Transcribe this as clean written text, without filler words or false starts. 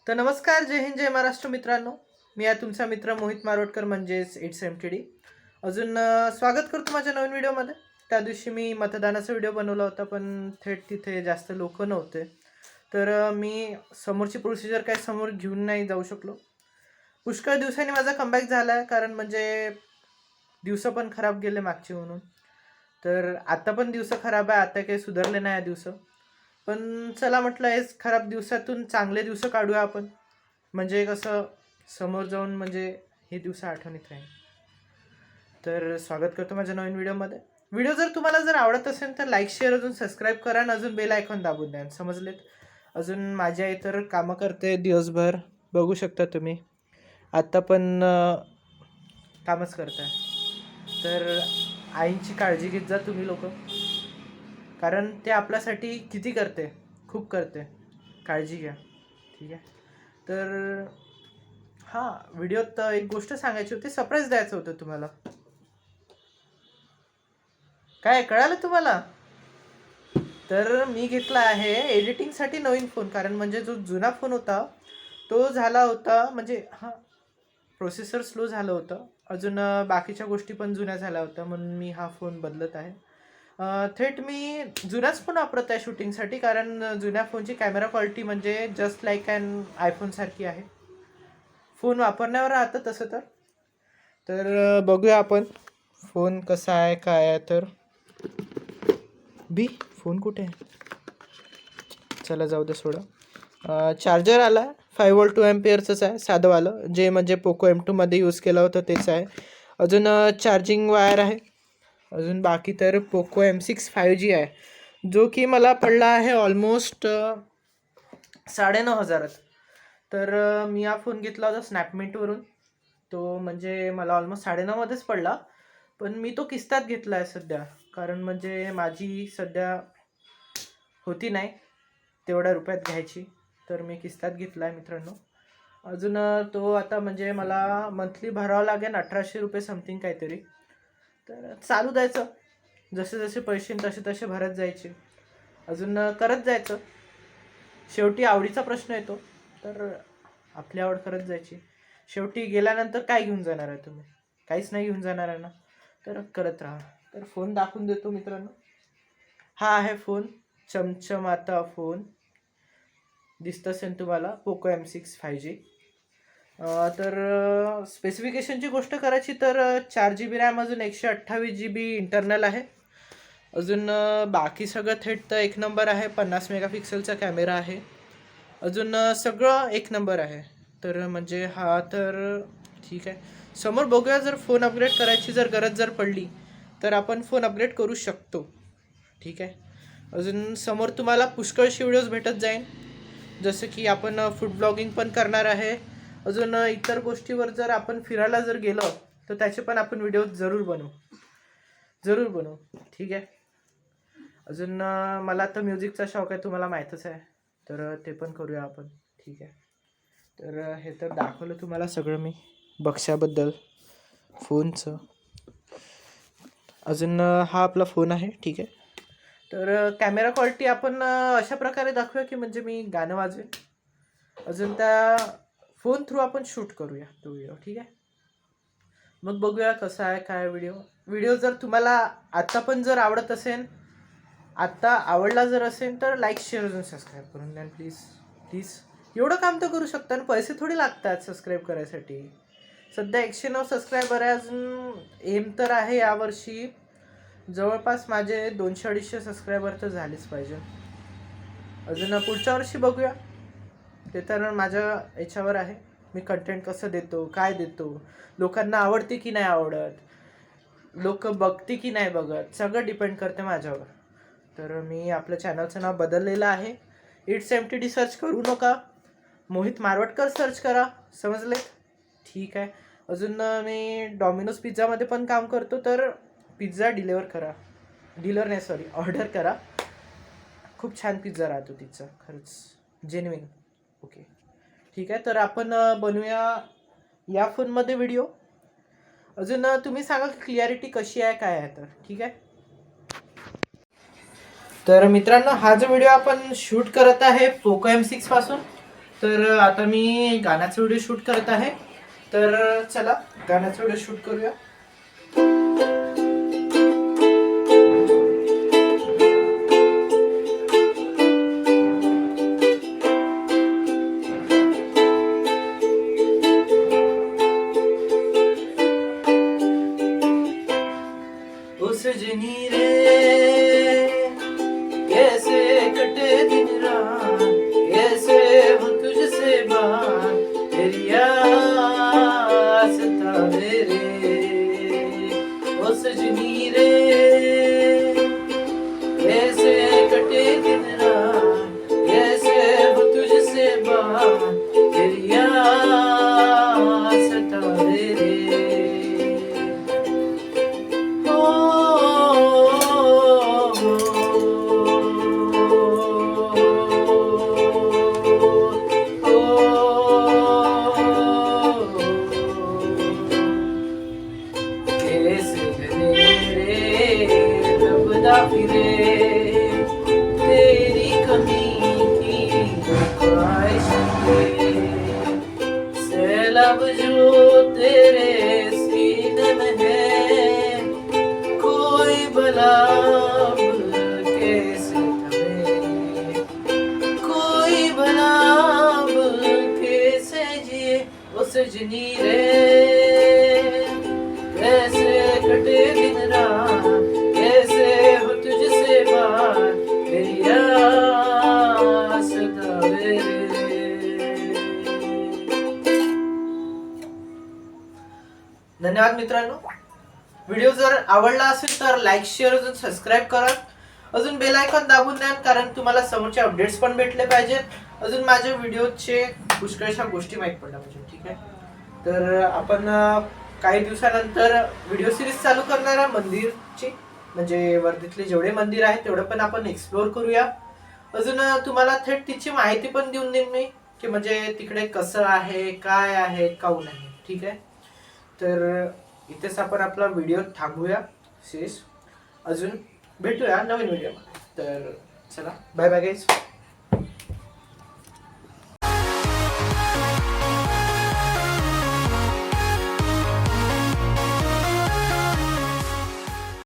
तर नमस्कार, जय हिंद, जय महाराष्ट्र मित्रांनो. मी आहे तुमचा मित्र मोहित मारोटकर म्हणजेच इट्स MTD. अजून स्वागत करतो माझ्या नवीन व्हिडिओमध्ये. त्या दिवशी मी मतदानाचा व्हिडिओ बनवला होता, पण थेट तिथे जास्त लोक नव्हते. तर मी समोरची प्रोसिजर काय समोर घेऊन नाही जाऊ शकलो. पुष्कळ दिवसांनी माझा कमबॅक झाला आहे, कारण म्हणजे दिवस पण खराब गेले मागचे म्हणून. तर आता पण दिवस खराब आहे, आता काही सुधारले नाही दिवस. पण चला म्हटलं, हेच खराब दिवसातून चांगले दिवस काढूया आपण. म्हणजे कसं समोर जाऊन म्हणजे हे दिवस आठवणीत राहील. तर स्वागत करतो माझ्या नवीन व्हिडिओमध्ये. व्हिडिओ जर तुम्हाला आवडत असेल तर लाईक, शेअर, अजून सबस्क्राईब करा आणि अजून बेल आयकॉन दाबून द्या. समजलेत? अजून माझ्या इतर कामं करते दिवसभर, बघू शकता तुम्ही. आत्ता पण कामच करताय. तर आईंची काळजी घेत जा तुम्ही लोक, कारण ते आपल्यासाठी किती करते, खूप करते. काळजी घ्या, ठीक आहे? तर हां, व्हिडिओत एक गोष्ट सांगायची होती, सरप्राईज द्यायचं होतं तुम्हाला. काय कळालं तुम्हाला? तर मी घेतला आहे एडिटिंगसाठी नवीन फोन, कारण म्हणजे जो जुना फोन होता तो झाला होता, म्हणजे हां, प्रोसेसर स्लो झालं होतं. अजून बाकीच्या गोष्टी पण जुन्या झाल्या होत्या, म्हणून मी हा फोन बदलत आहे. थेट मी जुनाच फोन वापरत आहे शूटिंगसाठी, कारण जुन्या फोनची कॅमेरा क्वालिटी म्हणजे जस्ट लाईक ॲन आयफोनसारखी आहे. फोन वापरण्यावर राहतं तसं तर. तर बघूया आपण फोन कसा आहे, काय आहे. तर फोन कुठे आहे? चला जाऊ दे, सोडा. चार्जर आला आहे, 5V 2A आहे, साधंवालं, जे म्हणजे पोको M2मध्ये यूज केलं होतं तेच आहे. अजून चार्जिंग वायर आहे. अजून बाकी तर पोको M6 5G आहे, जो की मला पडला आहे ऑलमोस्ट 9,500. तर मी हा फोन घेतला होता स्नॅपमिंटवरून. तो म्हणजे मला ऑलमोस्ट 9,500मध्येच पडला, पण मी तो किस्तात घेतला आहे सध्या, कारण म्हणजे माझी सध्या होती नाही तेवढ्या रुपयात घ्यायची, तर मी किस्तात घेतला आहे मित्रांनो. अजून तो आता म्हणजे मला मंथली भरावं लागेल 1,800 रुपये समथिंग काहीतरी. तर चालू द्यायचं, जसे जसे पैसे तसे तसे भरत जायचे, अजून करत जायचं. शेवटी आवडीचा प्रश्न येतो, तर आपली आवड करत जायची. शेवटी गेल्यानंतर काय घेऊन जाणार आहे तुम्ही? काहीच नाही घेऊन जाणार आहे ना, तर करत राहा. तर फोन दाखवून देतो मित्रांनो. हा आहे फोन, चमचमाता फोन. दिसत असेल तुम्हाला, पोको M6 5G. तर स्पेसिफिकेशनची गोष्ट करायची तर 4GB रॅम, अजून 128GB इंटरनल आहे. अजून बाकी सगळं थेट तर एक नंबर आहे. 50 मेगापिक्सेलचा कॅमेरा आहे. अजून सगळं एक नंबर आहे. तर म्हणजे हा तर ठीक आहे. समोर बघूया, जर फोन अपग्रेड करायची जर गरज जर पडली तर आपण फोन अपग्रेड करू शकतो, ठीक आहे? अजून समोर तुम्हाला पुष्कळशी व्हिडिओज भेटत जाईल, जसं की आपण फूड ब्लॉगिंग पण करणार आहे. अजून इतर गोष्टीवर जर आपण फिरायला जर गेलो तर त्याचे पण आपण व्हिडिओ जरूर बनवू, ठीक आहे? अजून मला तर म्युझिकचा शौक आहे, तुम्हाला माहीतच आहे, तर ते पण करूया आपण, ठीक आहे? तर हे तर दाखवलं तुम्हाला सगळं मी बक्षाबद्दल फोनचं. अजून हा आपला फोन आहे, ठीक आहे? तर कॅमेरा क्वालिटी आपण अशा प्रकारे दाखवूया की म्हणजे मी गाणं वाजवेन, अजून त्या फोन थ्रू आपण शूट करूया तो व्हिडिओ, ठीक आहे? मग बघूया कसा आहे काय व्हिडिओ जर तुम्हाला आत्ता पण जर आवडत असेल, आत्ता आवडला जर असेल, तर लाईक, शेअर, अजून सबस्क्राईब करून द्या प्लीज. प्लीज एवढं काम तर करू शकता ना, पैसे थोडी लागतात सबस्क्राईब करायसाठी. सध्या 109 सबस्क्रायबर आहे. अजून एम तर आहे यावर्षी जवळपास माझे 200-250 सबस्क्रायबर तर झालेच पाहिजे. अजून पुढच्या वर्षी बघूया, ते तर माझ्या याच्यावर आहे, मी कंटेंट कसं देतो, काय देतो, लोकांना आवडते की नाही आवडत, लोक बघते की नाही बघत, सगळं डिपेंड करते माझ्यावर. तर मी आपल्या चॅनलचं नाव बदललेलं आहे. इट्स MTD सर्च करू नका, मोहित मारवटकर सर्च करा, समजले? ठीक आहे. अजून मी डॉमिनोज पिझ्झामध्ये पण काम करतो, तर पिझ्झा ऑर्डर करा. खूप छान पिझ्झा राहतो तिचा, खरंच जेन्युइन. ओके, ठीक आहे. तर आपण बनवूया या फोनमध्ये व्हिडिओ. अजून तुम्ही सांगा क्लिअरिटी कशी आहे, काय आहे, तर ठीक आहे? तर मित्रांनो, हा जो व्हिडिओ आपण शूट करत आहे पोको M6 पासून, तर आता मी गाण्याचा व्हिडिओ शूट करत आहे, तर चला गाण्याचा व्हिडिओ शूट करूया. ओ सजनी रे कैसे कटे दिन रात, कैसे हो तुझसे बात, तेरी याद सतावे रे. ओ सजनी रे कैसे कटे दिन रात, कैसे हो तुझसे बात, तेरी याद सतावे रे. फिरे तेरी कमी की ख्वाहिश सैलाब जो तेरे सीने में है, कोई भला कैसे थमे, कोई भला कैसे जिए. ओ सजनी रे कैसे कटे दिन रात, कैसे हो तुझसे बात, तेरी याद सतावे रे. धन्यवाद मित्रांनो. व्हिडिओ जर आवडला असेल तर लाईक, शेअर, अजून सबस्क्राईब करा. अजून बेल आयकॉन दाबून द्या, कारण तुम्हाला समोरचे अपडेट्स पण भेटले पाहिजेत. अजून माझ्या व्हिडिओचे पुष्कळशा गोष्टी माहीत पडल्या पाहिजे. ठीक आहे, तर आपण काही दिवसानंतर व्हिडिओ सिरीज चालू करणार आहे मंदिरची, म्हणजे वर्धेतले जेवढे मंदिर आहेत तेवढं पण आपण एक्सप्लोअर करूया. अजून तुम्हाला थेट तिची माहिती पण देऊन देईन मी, की म्हणजे तिकडे कसं आहे, काय आहे, काहून आहे. ठीक आहे, तर इथेच आपण आपला व्हिडिओ थांबूया शेष. अजून भेटूया नवीन व्हिडिओमध्ये. तर चला, बाय बाय गाईज.